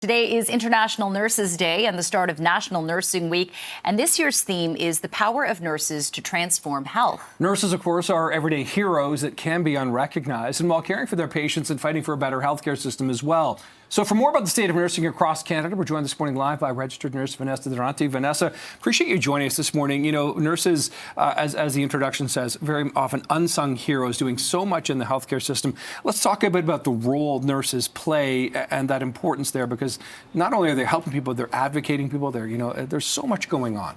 Today is International Nurses Day and the start of National Nursing Week. And this year's theme is the power of nurses to transform health. Nurses, of course, are everyday heroes that can be unrecognized, and while caring for their patients and fighting for a better healthcare system as well. So for more about the state of nursing across Canada, we're joined this morning live by registered nurse Vanessa Durante. Vanessa, appreciate you joining us this morning. You know, nurses, as the introduction says, very often unsung heroes doing so much in the healthcare system. Let's talk a bit about the role nurses play and that importance there, because not only are they helping people, they're advocating people. There's so much going on.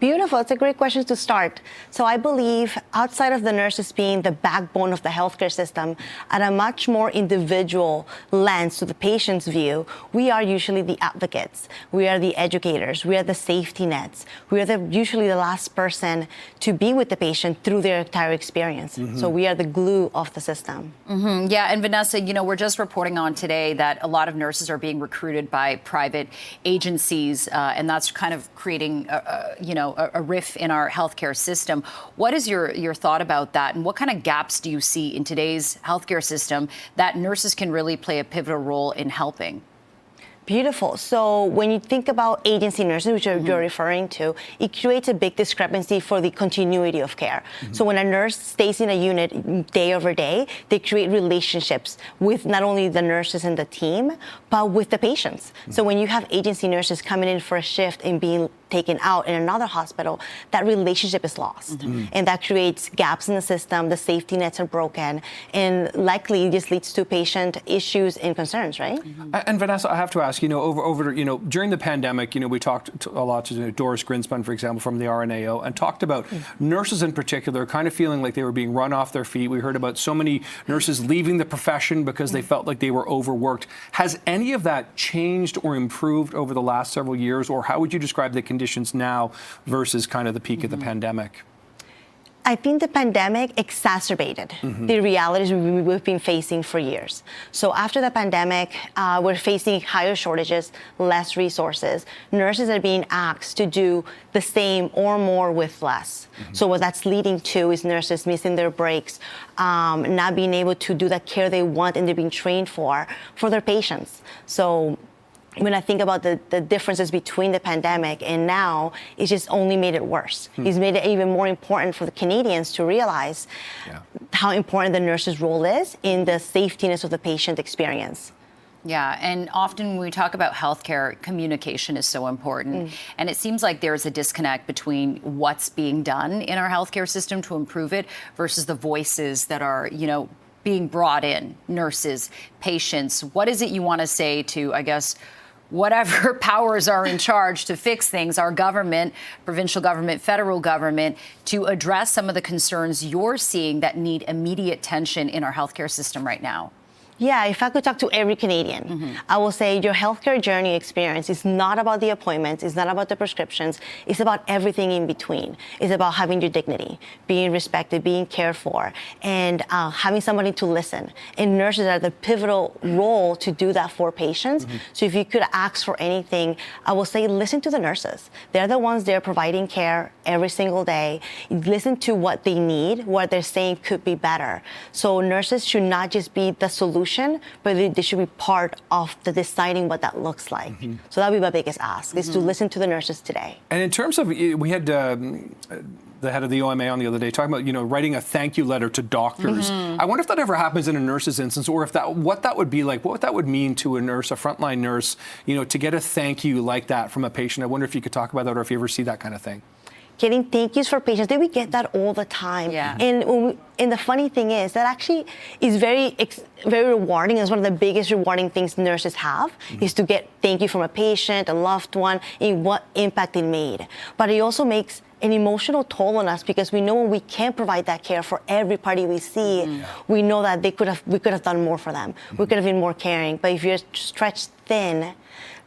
Beautiful. It's a great question to start. So I believe outside of the nurses being the backbone of the healthcare system, at a much more individual lens to the patient's view, we are usually the advocates. We are the educators. We are the safety nets. We are usually the last person to be with the patient through their entire experience. So we are the glue of the system. Yeah, and Vanessa, we're just reporting on today that a lot of nurses are being recruited by private agencies, and that's kind of creating, a riff in our healthcare system. What is your thought about that, and what kind of gaps do you see in today's healthcare system that nurses can really play a pivotal role in helping? Beautiful. So when you think about agency nurses, which you're referring to, it creates a big discrepancy for the continuity of care. So when a nurse stays in a unit day over day, they create relationships with not only the nurses and the team, but with the patients. So when you have agency nurses coming in for a shift and being taken out in another hospital, that relationship is lost. And that creates gaps in the system, the safety nets are broken, and likely just leads to patient issues and concerns, right? And Vanessa, I have to ask, during the pandemic, we talked a lot to Doris Grinspan, for example, from the RNAO, and talked about nurses in particular kind of feeling like they were being run off their feet. We heard about so many nurses leaving the profession because they felt like they were overworked. Has any of that changed or improved over the last several years, or how would you describe the conditions now versus kind of the peak of the pandemic? I think the pandemic exacerbated the realities we've been facing for years. So after the pandemic, we're facing higher shortages, less resources. Nurses are being asked to do the same or more with less. So what that's leading to is nurses missing their breaks, not being able to do the care they want and they're being trained for their patients. So when I think about the differences between the pandemic and now, it's just only made it worse. It's made it even more important for the Canadians to realize how important the nurse's role is in the safetiness of the patient experience. Yeah, and often when we talk about healthcare, communication is so important. And it seems like there's a disconnect between what's being done in our healthcare system to improve it versus the voices that are, being brought in, nurses, patients. What is it you want to say to, I guess, whatever powers are in charge to fix things, our government, provincial government, federal government, to address some of the concerns you're seeing that need immediate attention in our healthcare system right now? Yeah, if I could talk to every Canadian, I will say your healthcare journey experience is not about the appointments, it's not about the prescriptions, it's about everything in between. It's about having your dignity, being respected, being cared for, and having somebody to listen. And nurses are the pivotal role to do that for patients. So if you could ask for anything, I will say listen to the nurses. They're the ones there providing care every single day. Listen to what they need, what they're saying could be better. So nurses should not just be the solution, but they should be part of the deciding what that looks like. So that would be my biggest ask, is to listen to the nurses today. And in terms of, we had the head of the OMA on the other day talking about, writing a thank you letter to doctors. I wonder if that ever happens in a nurse's instance, or if what that would be like, what that would mean to a nurse, a frontline nurse, to get a thank you like that from a patient. I wonder if you could talk about that, or if you ever see that kind of thing. Getting thank yous for patients, we get that all the time. And the funny thing is that actually is very rewarding. It's one of the biggest rewarding things nurses have, is to get thank you from a patient, a loved one, and what impact it made. But it also makes an emotional toll on us, because we know when we can't provide that care for every party we see, we know that we could have done more for them. We could have been more caring. But if you're stretched thin,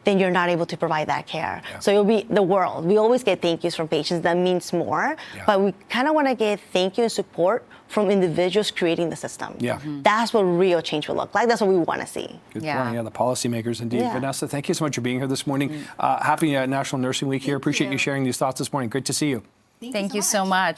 then you're not able to provide that care. So it'll be the world. We always get thank yous from patients. That means more. But we kind of want to get thank you and support from individuals creating the system. That's what real change will look like. That's what we want to see. Good point. The policymakers indeed. Vanessa, thank you so much for being here this morning. Happy National Nursing Week here. Appreciate you sharing these thoughts this morning. Great to see you. Thank you so much.